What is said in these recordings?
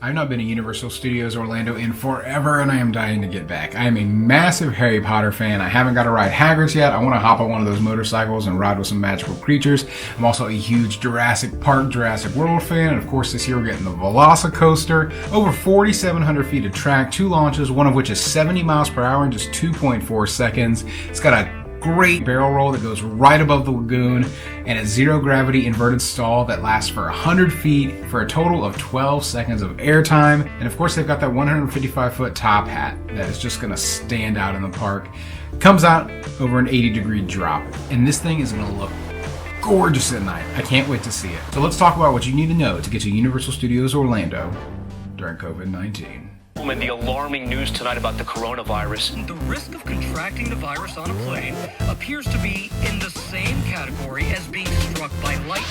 I've not been to Universal Studios Orlando in forever, and I am dying to get back. I am a massive Harry Potter fan. I haven't got to ride Hagrid's yet. I want to hop on one of those motorcycles and ride with some magical creatures. I'm also a huge Jurassic Park, Jurassic World fan, and of course this year we're getting the Velocicoaster. Over 4,700 feet of track, 2 launches, one of which is 70 miles per hour in just 2.4 seconds. It's got a great barrel roll that goes right above the lagoon and a zero gravity inverted stall that lasts for 100 feet for a total of 12 seconds of airtime. And of course they've got that 155-foot top hat that is just going to stand out in the park. Comes out over an 80-degree drop, and this thing is going to look gorgeous at night. I can't wait to see it. So let's talk about what you need to know to get to Universal Studios Orlando during COVID-19. And the alarming news tonight about the coronavirus. The risk of contracting the virus on a plane appears to be in the same category as being struck by lightning.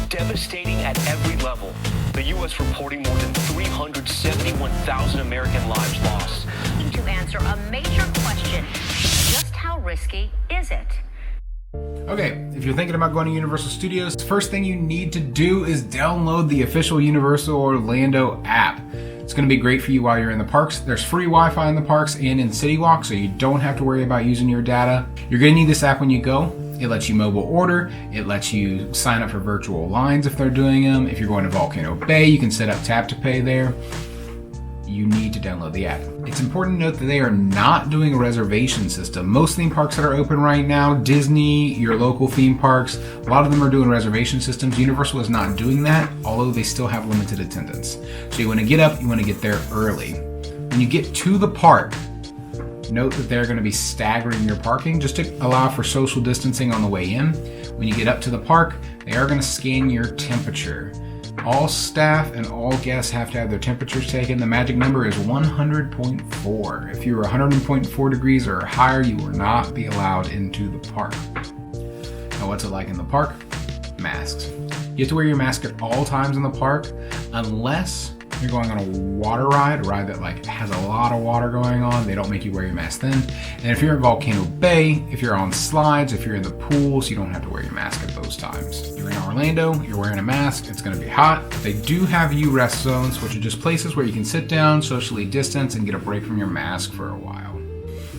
Devastating at every level. The U.S. reporting more than 371,000 American lives lost. To answer a major question, just how risky is it? Okay, if you're thinking about going to Universal Studios, the first thing you need to do is download the official Universal Orlando app. It's going to be great for you while you're in the parks. There's free Wi-Fi in the parks and in City Walk, so you don't have to worry about using your data. You're going to need this app when you go. It lets you mobile order. It lets you sign up for virtual lines if they're doing them. If you're going to Volcano Bay, you can set up tap to pay there. You need to download the app. It's important to note that they are not doing a reservation system. Most theme parks that are open right now, Disney, your local theme parks, a lot of them are doing reservation systems. Universal is not doing that, although they still have limited attendance. So you want to get up, you want to get there early. When you get to the park, note that they're going to be staggering your parking just to allow for social distancing on the way in. When you get up to the park, they are going to scan your temperature. All staff and all guests have to have their temperatures taken. The magic number is 100.4. If you are 100.4 degrees or higher, you will not be allowed into the park. Now, what's it like in the park? Masks. You have to wear your mask at all times in the park, unless you're going on a water ride, a ride that has a lot of water going on. They don't make you wear your mask then. And if you're at Volcano Bay, if you're on slides, if you're in the pools, you don't have to wear your mask at those times. You're in Orlando, you're wearing a mask, it's going to be hot. They do have U-rest zones, which are just places where you can sit down, socially distance, and get a break from your mask for a while.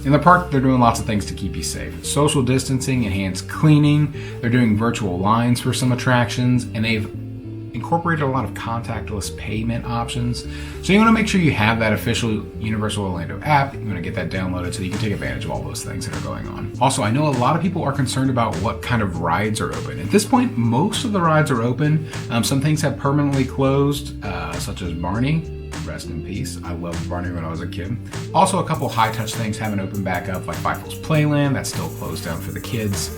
In the park, they're doing lots of things to keep you safe. Social distancing, enhanced cleaning, they're doing virtual lines for some attractions, and they've incorporated a lot of contactless payment options. So you want to make sure you have that official Universal Orlando app. You want to get that downloaded so you can take advantage of all those things that are going on. Also, I know a lot of people are concerned about what kind of rides are open. At this point, most of the rides are open. Some things have permanently closed, such as Barney. Rest in peace. I loved Barney when I was a kid. Also, a couple high-touch things haven't opened back up, like Five Folds Playland. That's still closed down for the kids,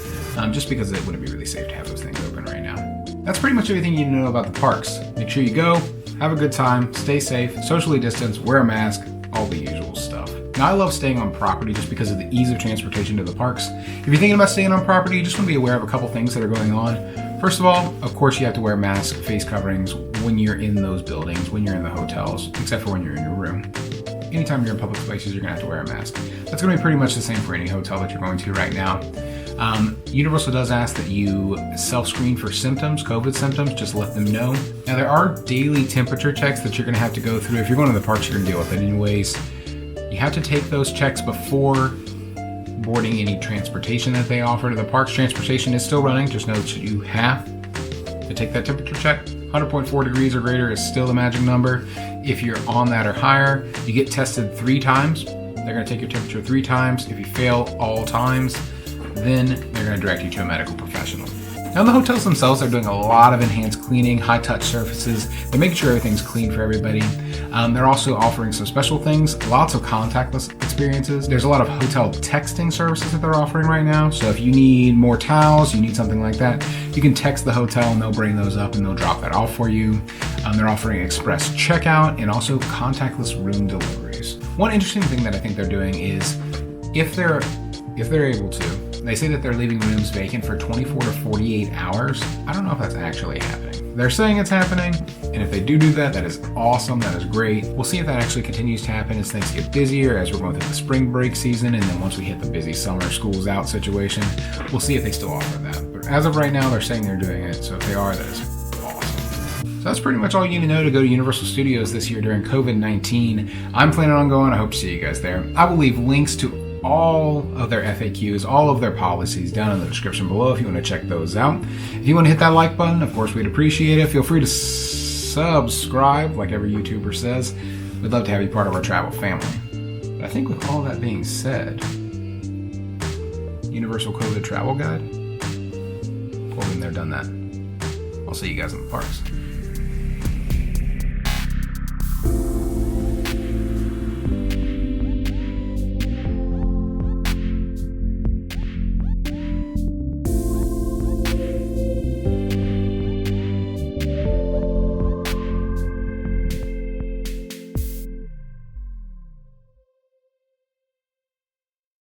just because it wouldn't be really safe to have those things open right now. That's pretty much everything you need to know about the parks. Make sure you go, have a good time, stay safe, socially distance, wear a mask, all the usual stuff. Now, I love staying on property just because of the ease of transportation to the parks. If you're thinking about staying on property, you just want to be aware of a couple things that are going on. First of all, of course, you have to wear masks, face coverings when you're in those buildings, when you're in the hotels, except for when you're in your room. Anytime you're in public places, you're going to have to wear a mask. That's going to be pretty much the same for any hotel that you're going to right now. Universal does ask that you self-screen for symptoms, COVID symptoms, just let them know. Now, there are daily temperature checks that you're going to have to go through. If you're going to the parks, you're going to deal with it anyways. You have to take those checks before boarding any transportation that they offer to the parks. Transportation is still running, just know that you have to take that temperature check. 100.4 degrees or greater is still the magic number. If you're on that or higher, you get tested 3 times. They're going to take your temperature 3 times. If you fail all times, then they're going to direct you to a medical professional. Now, the hotels themselves are doing a lot of enhanced cleaning, high-touch surfaces. They're making sure everything's clean for everybody. They're also offering some special things, lots of contactless experiences. There's a lot of hotel texting services that they're offering right now. So if you need more towels, you need something like that, you can text the hotel and they'll bring those up and they'll drop that off for you. They're offering express checkout and also contactless room deliveries. One interesting thing that I think they're doing is if they're able to, they say that they're leaving rooms vacant for 24 to 48 hours. I don't know if that's actually happening. They're saying it's happening, and if they do that, that is awesome, that is great. We'll see if that actually continues to happen as things get busier, as we're going through the spring break season, and then once we hit the busy summer schools out situation, we'll see if they still offer that. But as of right now, they're saying they're doing it, so if they are, that is awesome. So that's pretty much all you need to know to go to Universal Studios this year during COVID-19. I'm planning on going. I hope to see you guys there. I will leave links to all of their FAQs, all of their policies down in the description below if you want to check those out. If you want to hit that like button, of course, we'd appreciate it. Feel free to subscribe, like every YouTuber says. We'd love to have you part of our travel family. But I think with all that being said, Universal COVID Travel Guide, well, been there, done that. I'll see you guys in the parks.